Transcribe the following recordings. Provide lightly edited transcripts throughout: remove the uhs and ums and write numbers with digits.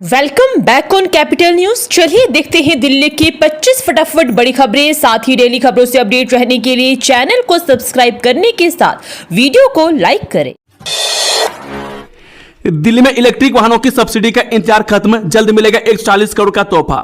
Welcome back on capital news. चलिए देखते हैं दिल्ली की 25 फटाफट बड़ी खबरें। साथ ही डेली खबरों से अपडेट रहने के लिए चैनल को सब्सक्राइब करने के साथ वीडियो को लाइक करें। दिल्ली में इलेक्ट्रिक वाहनों की सब्सिडी का इंतजार खत्म, जल्द मिलेगा 140 करोड़ का तोहफा।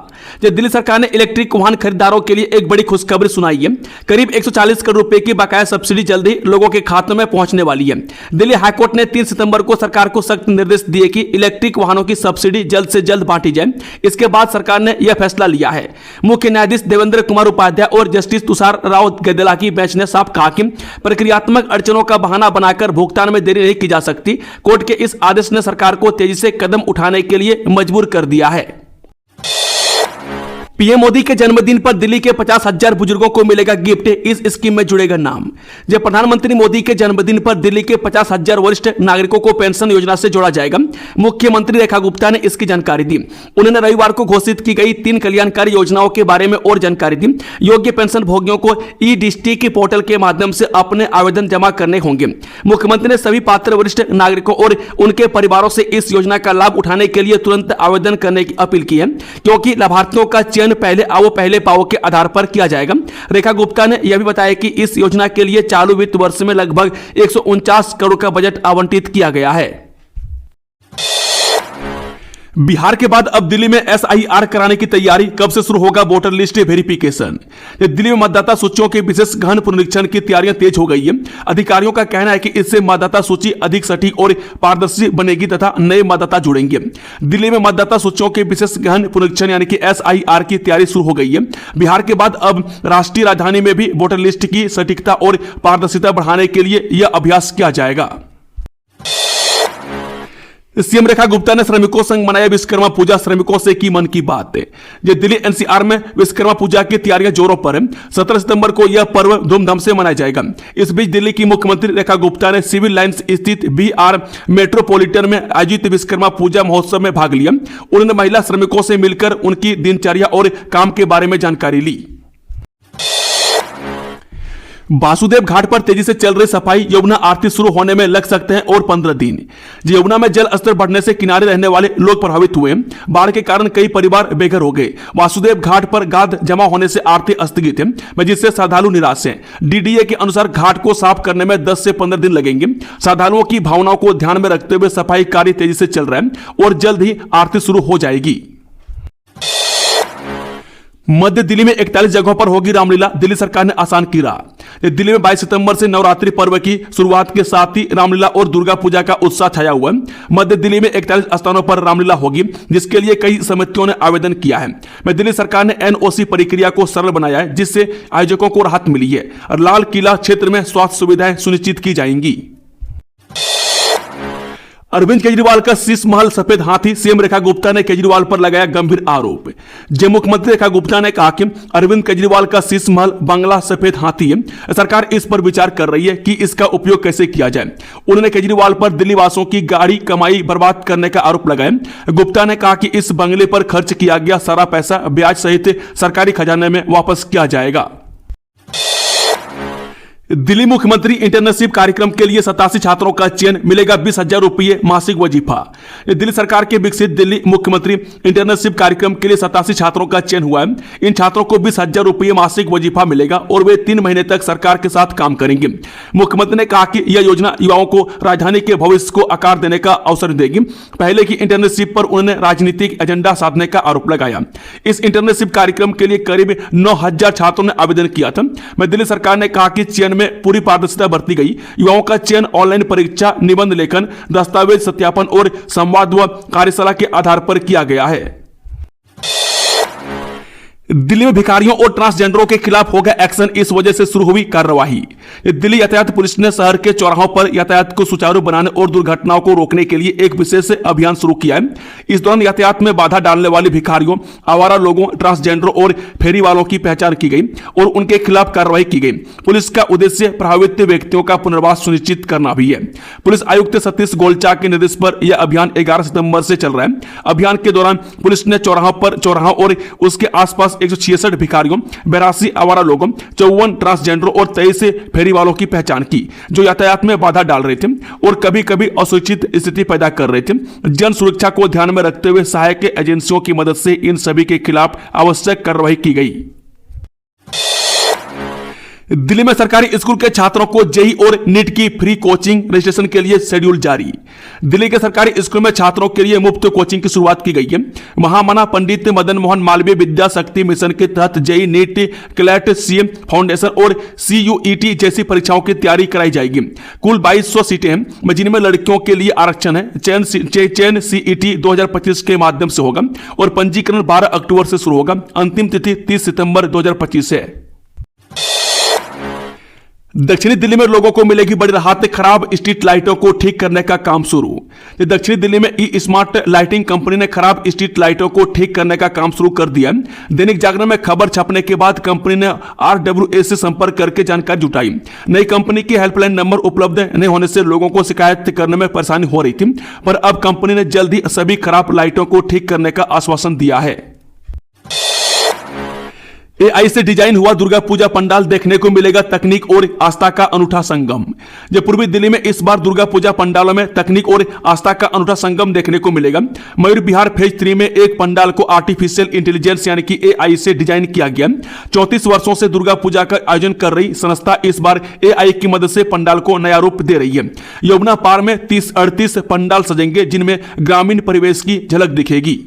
दिल्ली सरकार ने इलेक्ट्रिक वाहन खरीदारों के लिए एक बड़ी खुशखबरी सुनाई है। करीब 140 करोड़ रुपए की बकाया सब्सिडी जल्द ही लोगों के खातों में पहुंचने वाली है। दिल्ली हाईकोर्ट ने 3 सितंबर को सरकार को सख्त निर्देश दिए कि इलेक्ट्रिक वाहनों की सब्सिडी जल्द से जल्द बांटी जाए। इसके बाद सरकार ने यह फैसला लिया है। मुख्य न्यायाधीश देवेंद्र कुमार उपाध्याय और जस्टिस तुषार राव गदेला की बेंच ने साफ कहा कि प्रक्रियात्मक अड़चनों का बहाना बनाकर भुगतान में देरी नहीं की जा सकती। कोर्ट के इस आदेश ने सरकार को तेजी से कदम उठाने के लिए मजबूर कर दिया है। पीएम मोदी के जन्मदिन पर दिल्ली के 50,000 बुजुर्गों को मिलेगा गिफ्ट। इस स्कीम में जुड़ेगा नाम। जब प्रधानमंत्री मोदी के जन्मदिन पर दिल्ली के 50,000 वरिष्ठ नागरिकों को पेंशन योजना से जोड़ा जाएगा। मुख्यमंत्री रेखा गुप्ता ने इसकी जानकारी दी। उन्होंने रविवार को घोषित की गई 3 कल्याणकारी योजनाओं के बारे में और जानकारी दी। योग्य पेंशन भोगियों को ई-डिस्ट्रिक्ट के पोर्टल के माध्यम से अपने आवेदन जमा करने होंगे। मुख्यमंत्री ने सभी पात्र वरिष्ठ नागरिकों और उनके परिवारों से इस योजना का लाभ उठाने के लिए तुरंत आवेदन करने की अपील की है, क्योंकि लाभार्थियों का चयन पहले आओ पहले पाओ के आधार पर किया जाएगा। रेखा गुप्ता ने यह भी बताया कि इस योजना के लिए चालू वित्त वर्ष में लगभग 149 करोड़ का बजट आवंटित किया गया है। बिहार के बाद अब दिल्ली में एसआईआर कराने की तैयारी। कब से शुरू होगा वोटर लिस्ट वेरिफिकेशन। दिल्ली में मतदाता सूचियों के विशेष गहन पुनरीक्षण की तैयारियां तेज हो गई है। अधिकारियों का कहना है कि इससे मतदाता सूची अधिक सटीक और पारदर्शी बनेगी तथा नए मतदाता जुड़ेंगे। दिल्ली में मतदाता सूचियों के विशेष गहन पुनरीक्षण यानी कि एसआईआर की तैयारी शुरू हो गई है। बिहार के बाद अब राष्ट्रीय राजधानी में भी वोटर लिस्ट की सटीकता और पारदर्शिता बढ़ाने के लिए यह अभ्यास किया जाएगा। सीएम रेखा गुप्ता ने श्रमिकों संग मनाया विश्वकर्मा पूजा। श्रमिकों से की मन की बात। दिल्ली एनसीआर में विश्वकर्मा पूजा की तैयारियां जोरों पर है। 17 सितंबर को यह पर्व धूमधाम से मनाया जाएगा। इस बीच दिल्ली की मुख्यमंत्री रेखा गुप्ता ने सिविल लाइंस स्थित बीआर मेट्रोपॉलिटन में आयोजित विश्वकर्मा पूजा महोत्सव में भाग लिया। उन्होंने महिला श्रमिकों से मिलकर उनकी दिनचर्या और काम के बारे में जानकारी ली। वासुदेव घाट पर तेजी से चल रही सफाई। यमुना आरती शुरू होने में लग सकते हैं और 15 दिन। यमुना में जल स्तर बढ़ने से किनारे रहने वाले लोग प्रभावित हुए। बाढ़ के कारण कई परिवार बेघर हो गए। वासुदेव घाट पर गाद जमा होने से आरती स्थगित है, जिससे श्रद्धालु निराश हैं। डीडीए के अनुसार घाट को साफ करने में 10 से 15 दिन लगेंगे। श्रद्धालुओं की भावनाओं को ध्यान में रखते हुए सफाई कार्य तेजी से चल रहा है और जल्द ही आरती शुरू हो जाएगी। मध्य दिल्ली में 41 जगहों पर होगी रामलीला। दिल्ली सरकार ने आसान की राह। दिल्ली में 22 सितंबर से नवरात्रि पर्व की शुरुआत के साथ ही रामलीला और दुर्गा पूजा का उत्साह छाया हुआ है। मध्य दिल्ली में 41 स्थानों पर रामलीला होगी, जिसके लिए कई समितियों ने आवेदन किया है। दिल्ली सरकार ने एनओसी प्रक्रिया को सरल बनाया है, जिससे आयोजकों को राहत मिली है। लाल किला क्षेत्र में स्वास्थ्य सुविधाएं सुनिश्चित की जाएंगी। अरविंद केजरीवाल का शीश महल सफेद हाथी। सीएम रेखा गुप्ता ने केजरीवाल पर लगाया गंभीर आरोप। जब मुख्यमंत्री रेखा गुप्ता ने कहा कि अरविंद केजरीवाल का शीश महल बंगला सफेद हाथी है। सरकार इस पर विचार कर रही है कि इसका उपयोग कैसे किया जाए। उन्होंने केजरीवाल पर दिल्ली वासियों की गाड़ी कमाई बर्बाद करने का आरोप लगाया। गुप्ता ने कहा कि इस बंगले पर खर्च किया गया सारा पैसा ब्याज सहित सरकारी खजाने में वापस किया जाएगा। दिल्ली मुख्यमंत्री इंटर्नशिप कार्यक्रम के लिए 87 छात्रों का चयन, मिलेगा 20,000 रुपये मासिक वजीफा। दिल्ली सरकार के विकसित दिल्ली मुख्यमंत्री इंटर्नशिप कार्यक्रम के लिए 87 छात्रों का चयन हुआ है। इन छात्रों को 20,000 रुपये मासिक वजीफा मिलेगा और वे 3 महीने तक सरकार के साथ काम करेंगे। मुख्यमंत्री ने कहा कि यह योजना युवाओं को राजधानी के भविष्य को आकार देने का अवसर देगी। पहले की इंटर्नशिप पर उन्होंने राजनीतिक एजेंडा साधने का आरोप लगाया। इस इंटर्नशिप कार्यक्रम के लिए करीब 9,000 छात्रों ने आवेदन किया था। दिल्ली सरकार ने कहा कि चयन में पूरी पारदर्शिता बरती गई। युवाओं का चयन ऑनलाइन परीक्षा, निबंध लेखन, दस्तावेज सत्यापन और संवाद व कार्यशाला के आधार पर किया गया है। दिल्ली में भिखारियों और ट्रांसजेंडरों के खिलाफ होगा एक्शन। इस वजह से शुरू हुई कार्रवाई। दिल्ली यातायात पुलिस ने शहर के चौराहों पर यातायात को सुचारू बनाने और दुर्घटनाओं को रोकने के लिए एक विशेष अभियान शुरू किया है। इस दौरान यातायात में बाधा डालने वाले भिखारियों, आवारा लोगों, ट्रांसजेंडरों और फेरी वालों की पहचान की गई और उनके खिलाफ कार्रवाई की गई। पुलिस का उद्देश्य प्रभावित व्यक्तियों का पुनर्वास सुनिश्चित करना भी है। पुलिस आयुक्त सतीश गोलचा के निर्देश पर यह अभियान 11 सितंबर से चल रहा है। अभियान के दौरान पुलिस ने चौराहों और उसके आसपास 166 भिखारियों, 82 आवारा लोगों, 54 ट्रांसजेंडरों और 23 फेरी वालों की पहचान की, जो यातायात में बाधा डाल रहे थे और कभी कभी असुरक्षित स्थिति पैदा कर रहे थे। जन सुरक्षा को ध्यान में रखते हुए सहायक एजेंसियों की मदद से इन सभी के खिलाफ आवश्यक कार्रवाई की गई। दिल्ली में सरकारी स्कूल के छात्रों को जेईई और नीट की फ्री कोचिंग रजिस्ट्रेशन के लिए शेड्यूल जारी। दिल्ली के सरकारी स्कूल में छात्रों के लिए मुफ्त कोचिंग की शुरुआत की गई है। महामना पंडित मदन मोहन मालवीय विद्या शक्ति मिशन के तहत JEE, NEET, CLAT, CM foundation और सीयूईटी जैसी परीक्षाओं की तैयारी कराई जाएगी। कुल 2200 सीटें हैं, जिनमें लड़कियों के लिए आरक्षण है। चयन सीईटी 2025 के माध्यम से होगा और पंजीकरण 12 अक्टूबर से शुरू होगा। अंतिम तिथि 30 सितंबर 2025 है। दक्षिणी दिल्ली में लोगों को मिलेगी बड़ी राहत, खराब स्ट्रीट लाइटों को ठीक करने का काम शुरू। दक्षिणी दिल्ली में ई स्मार्ट लाइटिंग कंपनी ने खराब स्ट्रीट लाइटों को ठीक करने का काम शुरू कर दिया। दैनिक जागरण में खबर छपने के बाद कंपनी ने RWA से संपर्क करके जानकारी जुटाई। नई कंपनी की हेल्पलाइन नंबर उपलब्ध नहीं होने से लोगों को शिकायत करने में परेशानी हो रही थी, पर अब कंपनी ने जल्द ही सभी खराब लाइटों को ठीक करने का आश्वासन दिया है। AI से डिजाइन हुआ दुर्गा पूजा पंडाल देखने को मिलेगा तकनीक और आस्था का अनूठा संगम। जब पूर्वी दिल्ली में इस बार दुर्गा पूजा पंडालों में तकनीक और आस्था का अनूठा संगम देखने को मिलेगा। मयूर विहार फेज 3 में एक पंडाल को आर्टिफिशियल इंटेलिजेंस यानी कि AI से डिजाइन किया गया। 34 वर्षों से दुर्गा पूजा का आयोजन कर रही संस्था इस बार AI की मदद से पंडाल को नया रूप दे रही है। यमुना पार में 38 पंडाल सजेंगे, जिनमें ग्रामीण परिवेश की झलक दिखेगी।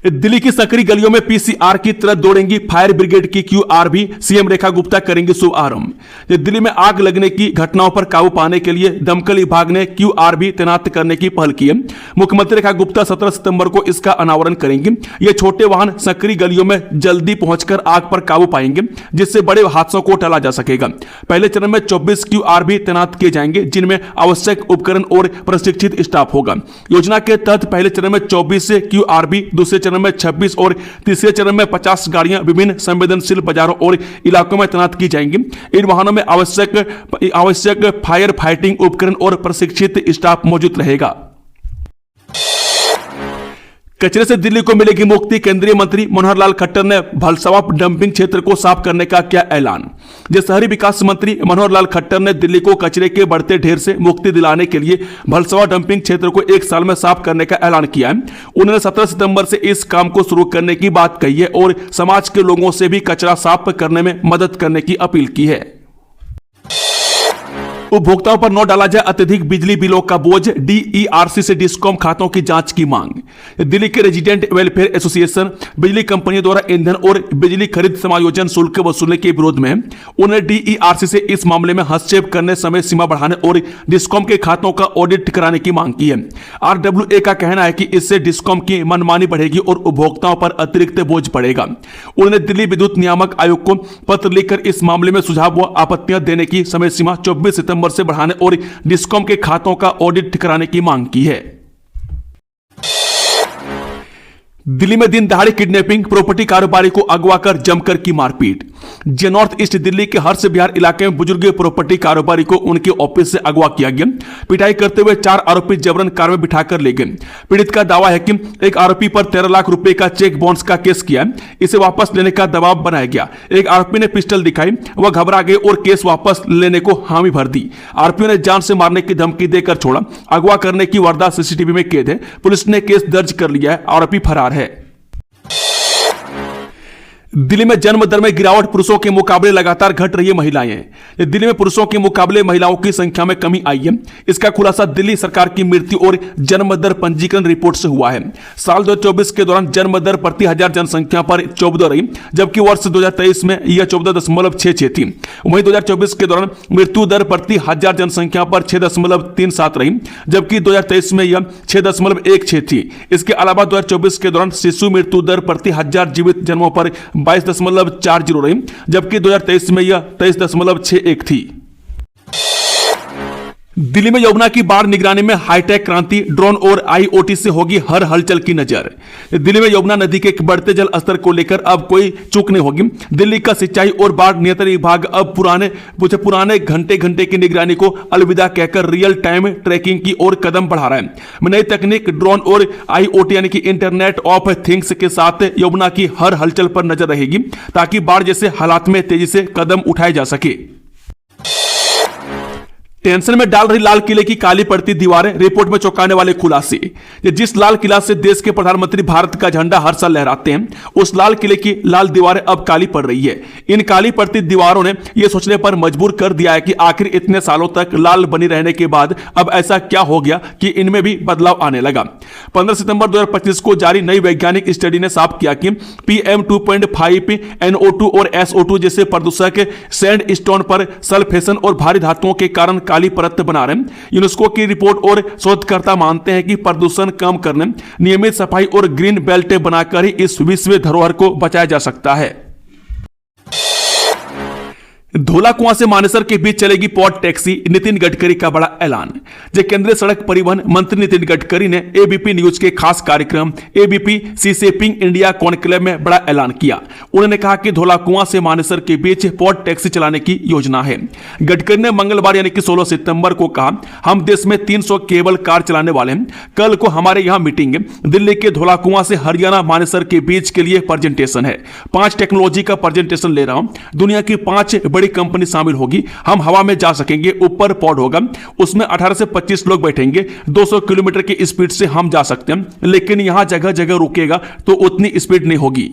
दिल्ली की सकरी गलियों में PCR की तरह दौड़ेंगी फायर ब्रिगेड की QR भी, सीएम रेखा गुप्ता करेंगे शुभारंभ। दिल्ली में आग लगने की घटनाओं पर काबू पाने के लिए दमकल विभाग ने QR भी तैनात करने की पहल की है। मुख्यमंत्री रेखा गुप्ता 17 सितंबर को इसका अनावरण करेंगे। ये छोटे वाहन सकरी गलियों में जल्दी पहुंचकर आग पर काबू पाएंगे, जिससे बड़े हादसों को टाला जा सकेगा। पहले चरण में 24 QR भी तैनात किए जाएंगे, जिनमें आवश्यक उपकरण और प्रशिक्षित स्टाफ होगा। योजना के तहत पहले चरण में 24 QR भी, दूसरे चरण में 26 और तीसरे चरण में 50 गाड़ियां विभिन्न संवेदनशील बाजारों और इलाकों में तैनात की जाएंगी। इन वाहनों में आवश्यक फायर फाइटिंग उपकरण और प्रशिक्षित स्टाफ मौजूद रहेगा। कचरे से दिल्ली को मिलेगी मुक्ति, केंद्रीय मंत्री मनोहर लाल खट्टर ने भलसवा डंपिंग क्षेत्र को साफ करने का किया ऐलान। शहरी विकास मंत्री मनोहर लाल खट्टर ने दिल्ली को कचरे के बढ़ते ढेर से मुक्ति दिलाने के लिए भलसवा डंपिंग क्षेत्र को 1 साल में साफ करने का ऐलान किया है। उन्होंने 17 सितंबर से इस काम को शुरू करने की बात कही है और समाज के लोगों से भी कचरा साफ करने में मदद करने की अपील की है। उपभोक्ताओं पर न डाला जाए अत्यधिक बिजली बिलों का बोझ, DERC से डिस्कॉम खातों की जांच की मांग। दिल्ली के रेजिडेंट वेलफेयर एसोसिएशन बिजली कंपनियों द्वारा ईंधन और बिजली खरीद समायोजन शुल्क वसूलने के विरोध में उन्हें DERC से इस मामले में हस्तक्षेप करने, समय सीमा बढ़ाने और डिस्कॉम के खातों का ऑडिट कराने की मांग की है। RWA का कहना है कि इससे डिस्कॉम की मनमानी बढ़ेगी और उपभोक्ताओं पर अतिरिक्त बोझ पड़ेगा। उन्होंने दिल्ली विद्युत नियामक आयोग को पत्र लिखकर इस मामले में सुझाव व आपत्तियां देने की समय सीमा 24 सितंबर से बढ़ाने और डिस्कॉम के खातों का ऑडिट कराने की मांग की है। दिल्ली में दिन दहाड़े किडनैपिंग, प्रॉपर्टी कारोबारी को अगवा कर जमकर की मारपीट। नॉर्थ ईस्ट दिल्ली के हर्ष विहार इलाके में बुजुर्ग प्रॉपर्टी कारोबारी को उनके ऑफिस से अगवा किया गया। पिटाई करते हुए 4 आरोपी जबरन कार में बिठाकर ले गए। पीड़ित का दावा है कि एक आरोपी पर 13 लाख रुपए का चेक बाउंस का केस किया, इसे वापस लेने का दबाव बनाया गया। एक आरोपी ने पिस्टल दिखाई, वह घबरा गए और केस वापस लेने को हामी भर दी। आरोपियों ने जान से मारने की धमकी देकर छोड़ा। अगवा करने की वारदात सीसीटीवी में कैद है। पुलिस ने केस दर्ज कर लिया है। आरोपी फरार है। दिल्ली में जन्म दर में गिरावट, पुरुषों के मुकाबले लगातार घट रही है महिलाएं। दिल्ली में पुरुषों के मुकाबले महिलाओं की संख्या में कमी आई है। इसका खुलासा दिल्ली सरकार की मृत्यु और जन्म दर पंजीकरण रिपोर्ट से हुआ है। साल 2024 के दौरान जन्म दर प्रति 1000 जनसंख्या पर 14 रही, जबकि वर्ष 2023 में यह 14.66 थी। वहीं 2024 के दौरान मृत्यु दर प्रति 1000 जनसंख्या पर 6.37 रही, जबकि 2023 में यह 6.16 थी। इसके अलावा 2024 के दौरान शिशु मृत्यु दर प्रति 1000 जीवित जन्मों पर 22.40 रही, जबकि 2023 में यह 23.61 थी। दिल्ली में यमुना की बाढ़ निगरानी में हाईटेक क्रांति, ड्रोन और आईओटी से होगी हर हलचल की नजर। दिल्ली में यमुना नदी के बढ़ते जल स्तर को लेकर अब कोई चूक नहीं होगी। दिल्ली का सिंचाई और बाढ़ नियंत्रण विभाग अब पुराने घंटे की निगरानी को अलविदा कहकर रियल टाइम ट्रैकिंग की ओर कदम बढ़ा रहा है। नई तकनीक ड्रोन और आईओटी यानी कि इंटरनेट ऑफ थिंग्स के साथ यमुना की हर हलचल पर नजर रहेगी ताकि बाढ़ जैसे हालात में तेजी से कदम उठाए जा सके। टेंशन में डाल रही लाल किले की काली पड़ती दीवारें, रिपोर्ट में चौंकाने वाले खुलासे। जिस लाल किला से देश के प्रधानमंत्री भारत का झंडा हर साल लहराते हैं, उस लाल किले की लाल दीवारें अब काली पड़ रही है। इन काली पड़ती दीवारों ने यह सोचने पर मजबूर कर दिया है कि आखिर इतने सालों तक लाल बनी रहने के बाद अब ऐसा क्या हो गया कि इनमें भी बदलाव आने लगा। 15 सितंबर 2025 को जारी नई वैज्ञानिक स्टडी ने साफ किया कि PM 2.5, NO2 और SO2 जैसे प्रदूषक सैंड स्टोन पर सल्फेशन और भारी धातुओं के कारण काली परत बना रहे हैं। यूनेस्को की रिपोर्ट और शोधकर्ता मानते हैं कि प्रदूषण कम करने, नियमित सफाई और ग्रीन बेल्ट बनाकर ही इस विश्व धरोहर को बचाया जा सकता है। धोला कुआं से मानेसर के बीच चलेगी पॉड टैक्सी, नितिन गडकरी का बड़ा ऐलान। केंद्रीय सड़क परिवहन मंत्री नितिन गडकरी ने एबीपी न्यूज के खास कार्यक्रम एबीपी सीशेपिंग इंडिया कॉन्क्लेव में बड़ा ऐलान किया। उन्होंने कहा कि धोला कुआं से मानेसर के बीच पॉड टैक्सी चलाने की योजना है। गडकरी ने मंगलवार यानी कि 16 सितंबर को कहा, हम देश में 300 केबल कार चलाने वाले हैं। कल को हमारे यहां मीटिंग है। दिल्ली के धोला कुआं से हरियाणा मानेसर के बीच के लिए प्रेजेंटेशन है। 5 टेक्नोलॉजी का प्रेजेंटेशन ले रहा हूं। दुनिया की 5 बड़ी कंपनी शामिल होगी। हम हवा में जा सकेंगे, ऊपर पॉड होगा, उसमें 18 से 25 लोग बैठेंगे। 200 किलोमीटर की स्पीड से हम जा सकते हैं, लेकिन यहां जगह जगह रुकेगा तो उतनी स्पीड नहीं होगी।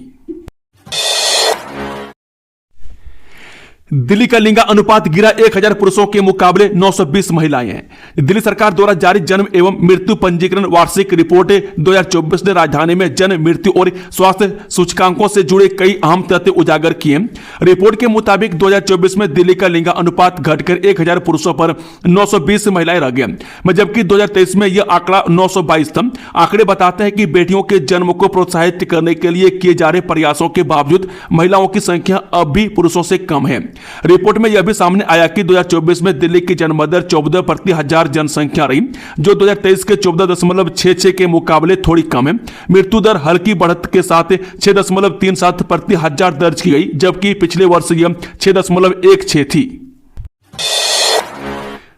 दिल्ली का लिंग अनुपात गिरा, 1000 पुरुषों के मुकाबले 920 महिलाएं हैं। दिल्ली सरकार द्वारा जारी जन्म एवं मृत्यु पंजीकरण वार्षिक रिपोर्ट 2024 ने राजधानी में जन्म, मृत्यु और स्वास्थ्य सूचकांकों से जुड़े कई अहम तथ्य उजागर किए। रिपोर्ट के मुताबिक 2024 में दिल्ली का लिंग अनुपात घटकर 1000 पुरुषों पर 920 महिलाएं रह गए, जबकि 2023 में यह आंकड़ा 922 था। आंकड़े बताते हैं कि बेटियों के जन्म को प्रोत्साहित करने के लिए किए जा रहे प्रयासों के बावजूद महिलाओं की संख्या अब भी पुरुषों से कम है। रिपोर्ट में यह भी सामने आया कि 2024 में दिल्ली की जन्म दर 14 प्रति हजार जनसंख्या रही, जो 2023 के 14.66 के मुकाबले थोड़ी कम है। मृत्यु दर हल्की बढ़त के साथ 6.37 प्रति हजार दर्ज की गई, जबकि पिछले वर्ष यह 6.16 थी।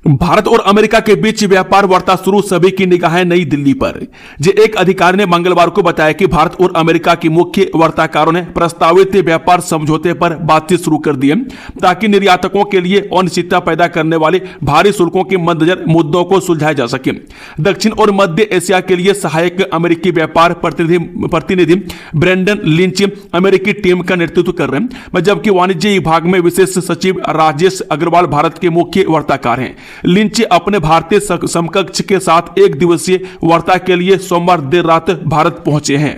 भारत और अमेरिका के बीच व्यापार वार्ता शुरू, सभी की निगाहें नई दिल्ली पर। एक अधिकारी ने मंगलवार को बताया कि भारत और अमेरिका की मुख्य वार्ताकारों ने प्रस्तावित व्यापार समझौते पर बातचीत शुरू कर दी है, ताकि निर्यातकों के लिए अनिश्चितता पैदा करने वाले भारी शुल्कों के मद्देनजर मुद्दों को सुलझाया जा सके। दक्षिण और मध्य एशिया के लिए सहायक अमेरिकी व्यापार प्रतिनिधि ब्रेंडन लिंच अमेरिकी टीम का नेतृत्व कर रहे हैं, जबकि वाणिज्य विभाग में विशेष सचिव राजेश अग्रवाल भारत के मुख्य वार्ताकार हैं। लिंच अपने भारतीय समकक्ष के साथ 1 दिवसीय वार्ता के लिए सोमवार देर रात भारत पहुंचे हैं।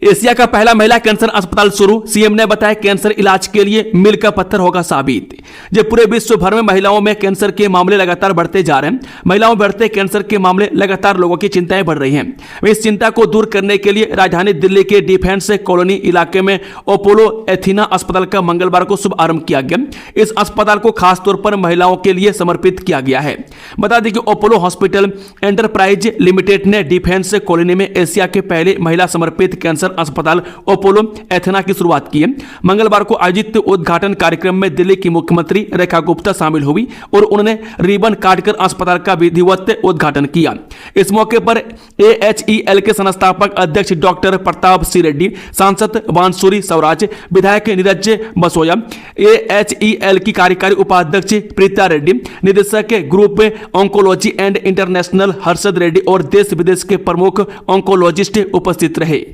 एशिया का पहला महिला कैंसर अस्पताल शुरू, सीएम ने बताया कैंसर इलाज के लिए मील का पत्थर होगा साबित। जब पूरे विश्व भर में महिलाओं में कैंसर के मामले लगातार बढ़ते जा रहे हैं, महिलाओं में बढ़ते कैंसर के मामले लगातार लोगों की चिंताएं बढ़ रही हैं। इस चिंता को दूर करने के लिए राजधानी दिल्ली के डिफेंस कॉलोनी इलाके में अपोलो एथीना अस्पताल का मंगलवार को शुभारंभ किया गया। इस अस्पताल को खासतौर पर महिलाओं के लिए समर्पित किया गया है। बता दें कि अपोलो हॉस्पिटल एंटरप्राइज लिमिटेड ने डिफेंस कॉलोनी में एशिया के पहले महिला समर्पित कैंसर अस्पताल अपोलो एथेना की शुरुआत की है। मंगलवार को आयोजित उद्घाटन कार्यक्रम में दिल्ली की मुख्यमंत्री रेखा गुप्ता शामिल हुई और उन्होंने रिबन काटकर अस्पताल का विधिवत उद्घाटन किया। इस मौके पर AHEL के संस्थापक अध्यक्ष डॉक्टर प्रताप सिंह रेड्डी, सांसद बांसुरी स्वराज, विधायक नीरज बसोया, AHEL की कार्यकारी उपाध्यक्ष प्रीता रेड्डी, निदेशक group oncology and international Harshad Reddy और देश विदेश के प्रमुख ऑन्कोलॉजिस्ट उपस्थित रहे।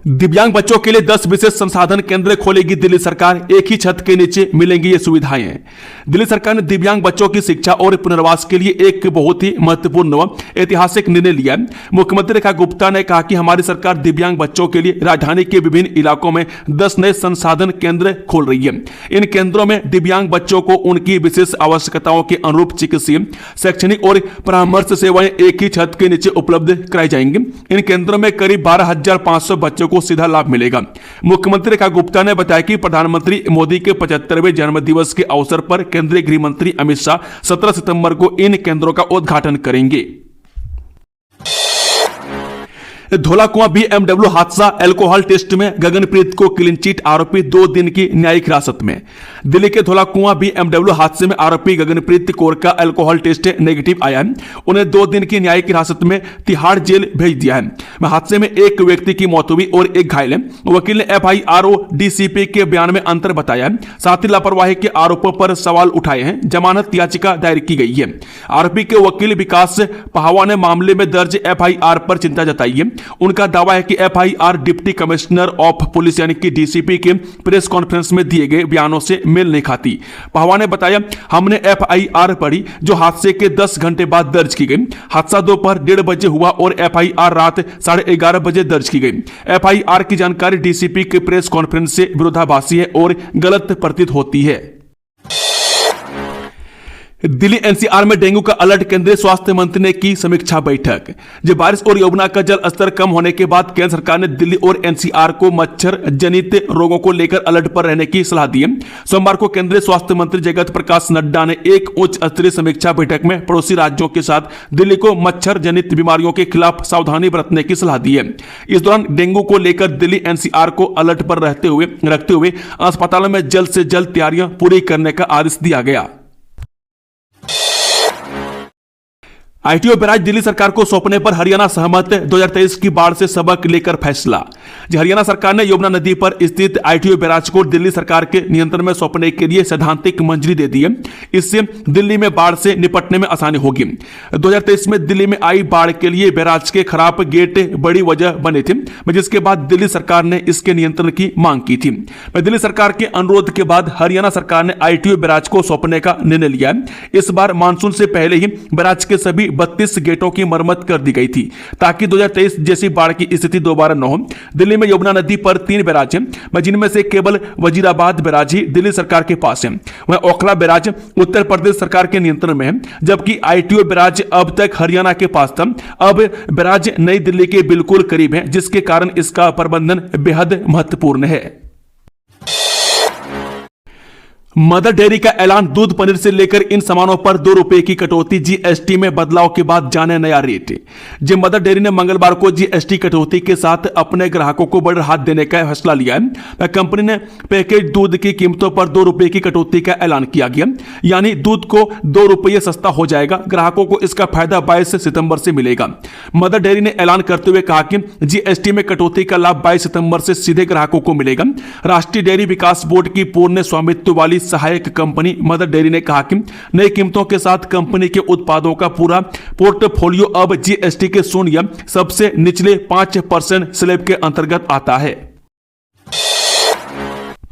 दिव्यांग बच्चों के लिए 10 विशेष संसाधन केंद्र खोलेगी दिल्ली सरकार, एक ही छत के नीचे मिलेंगी ये सुविधाएं। दिल्ली सरकार ने दिव्यांग बच्चों की शिक्षा और पुनर्वास के लिए एक बहुत ही महत्वपूर्ण व ऐतिहासिक निर्णय लिया है। मुख्यमंत्री रेखा गुप्ता ने कहा कि हमारी सरकार दिव्यांग बच्चों के लिए राजधानी के विभिन्न इलाकों में 10 नए संसाधन केंद्र खोल रही है। इन केंद्रों में दिव्यांग बच्चों को उनकी विशेष आवश्यकताओं के अनुरूप चिकित्सीय, शैक्षणिक और परामर्श सेवाएं एक ही छत के नीचे उपलब्ध कराई जाएंगी। इन केंद्रों में करीब 12,500 बच्चों को को सीधा लाभ मिलेगा। मुख्यमंत्री रेखा गुप्ता ने बताया कि प्रधानमंत्री मोदी के 75वें जन्मदिवस के अवसर पर केंद्रीय गृह मंत्री अमित शाह 17 सितंबर को इन केंद्रों का उद्घाटन करेंगे। धौलाकुआं BMW हादसा अल्कोहल टेस्ट में गगनप्रीत को क्लीन चिट, आरोपी 2 दिन की न्यायिक हिरासत में। दिल्ली के धौलाकुआं BMW हादसे में आरोपी गगनप्रीत कौर का अल्कोहल टेस्ट नेगेटिव आया है। उन्हें 2 दिन की न्यायिक हिरासत में तिहाड़ जेल भेज दिया है। हादसे में एक व्यक्ति की मौत हुई और एक घायल है। वकील ने FIR और DCP के बयान में अंतर बताया है, साथ ही लापरवाही के आरोपों पर सवाल उठाए हैं। जमानत याचिका दायर की गई है। आरोपी के वकील विकास पहावा ने मामले में दर्ज FIR पर चिंता जताई है। उनका दावा है कि FIR deputy commissioner of police यानी कि DCP के प्रेस कॉन्फ्रेंस में दिए गए बयानों से मेल नहीं खाती। पहवा ने बताया, हमने FIR पढ़ी जो हादसे के 10 घंटे बाद दर्ज की गई। हादसा दोपहर 1:30 बजे हुआ और FIR रात 11:30 बजे दर्ज की गई। FIR की जानकारी DCP के प्रेस कॉन्फ्रेंस से विरोधाभासी है और गलत प्रतीत होती है। दिल्ली NCR में डेंगू का अलर्ट, केंद्रीय स्वास्थ्य मंत्री ने की समीक्षा बैठक। जब बारिश और यमुना का जल स्तर कम होने के बाद केंद्र सरकार ने दिल्ली और NCR को मच्छर जनित रोगों को लेकर अलर्ट पर रहने की सलाह दी है। सोमवार को केंद्रीय स्वास्थ्य मंत्री जगत प्रकाश नड्डा ने एक उच्च स्तरीय समीक्षा बैठक में पड़ोसी राज्यों के साथ दिल्ली को मच्छर जनित बीमारियों के खिलाफ सावधानी बरतने की सलाह दी है। इस दौरान डेंगू को लेकर दिल्ली NCR को अलर्ट पर रखते हुए अस्पतालों में जल्द से जल्द तैयारियां पूरी करने का आदेश दिया गया। ITO बैराज दिल्ली सरकार को सौंपने पर हरियाणा सहमत, 2023 की बाढ़ से सबक लेकर फैसला। हरियाणा सरकार ने यमुना नदी पर स्थित ITO बैराज को दिल्ली सरकार के नियंत्रण में सौंपने के लिए सैद्धांतिक मंजूरी दे दी है। इससे दिल्ली में बाढ़ से निपटने में आसानी होगी। 2023 में दिल्ली में आई बाढ़ के लिए बैराज के खराब गेट बड़ी वजह बने थे, जिसके बाद दिल्ली सरकार ने इसके नियंत्रण की मांग की थी। दिल्ली सरकार के अनुरोध के बाद हरियाणा सरकार ने ITO बैराज को सौंपने का निर्णय लिया है। इस बार मानसून से पहले ही बैराज के सभी 32 गेटों की मरम्मत कर दी गई थी ताकि 2023 जैसी बाढ़ की स्थिति दोबारा न हो। दिल्ली में यमुना नदी पर 3 बैराज हैं, जिनमें से केवल वजीराबाद बैराज ही दिल्ली सरकार के पास है। वह ओखला बैराज उत्तर प्रदेश सरकार के नियंत्रण में है, जबकि ITO बैराज अब तक हरियाणा के पास था। अब बैराज नई दिल्ली के बिल्कुल करीब है, जिसके कारण इसका प्रबंधन बेहद महत्वपूर्ण है। मदर डेयरी का ऐलान, दूध पनीर से लेकर इन सामानों पर 2 रुपए की कटौती। GST में बदलाव के बाद जाने नया रेट। मदर डेयरी ने मंगलवार को GST कटौती के साथ अपने ग्राहकों को बड़ा राहत देने का फैसला लिया है। कंपनी ने पैकेज दूध की कीमतों पर 2 रुपए की कटौती का ऐलान किया गया, यानी दूध को 2 रुपये सस्ता हो जाएगा। ग्राहकों को इसका फायदा 22 सितंबर से मिलेगा। मदर डेयरी ने ऐलान करते हुए कहा कि GST में कटौती का लाभ 22 सितंबर से सीधे ग्राहकों को मिलेगा। राष्ट्रीय डेयरी विकास बोर्ड की पूर्ण स्वामित्व वाली सहायक कंपनी मदर डेयरी ने कहा कि नई कीमतों के साथ कंपनी के उत्पादों का पूरा पोर्टफोलियो अब GST के शून्य सबसे निचले 5% स्लैब के अंतर्गत आता है।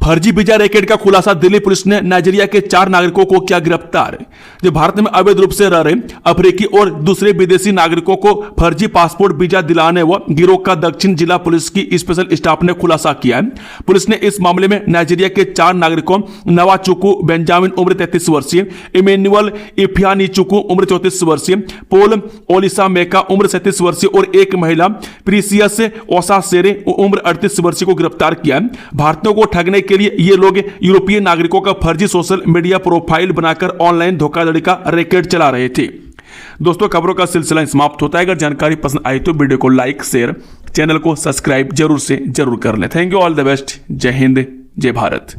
फर्जी वीजा रैकेट का खुलासा, दिल्ली पुलिस ने नाइजीरिया के 4 नागरिकों को किया गिरफ्तार। जो भारत में अवैध रूप से रह रहे अफ्रीकी और दूसरे विदेशी नागरिकों को फर्जी पासपोर्ट वीजा दिलाने व गिरोह का दक्षिण जिला पुलिस की स्पेशल स्टाफ ने खुलासा किया है। पुलिस ने इस मामले में नाइजीरिया के 4 नागरिकों नवाचुकू बेंजामिन उम्र 33 वर्षीय, इमेनुअल इफियानीचुकू उम्र 34 वर्षीय, पोल ओलिसा मेका उम्र 37 वर्षीय और एक महिला प्रीसियस ओसासेरे उम्र 38 वर्षीय को गिरफ्तार किया है। भारतीयों को ठगने के लिए ये लोग यूरोपीय नागरिकों का फर्जी सोशल मीडिया प्रोफाइल बनाकर ऑनलाइन धोखाधड़ी का रैकेट चला रहे थे। दोस्तों, खबरों का सिलसिला समाप्त होता है। अगर जानकारी पसंद आई तो वीडियो को लाइक, शेयर, चैनल को सब्सक्राइब जरूर से जरूर कर लें। Thank you, all the best. जय हिंद, जय भारत।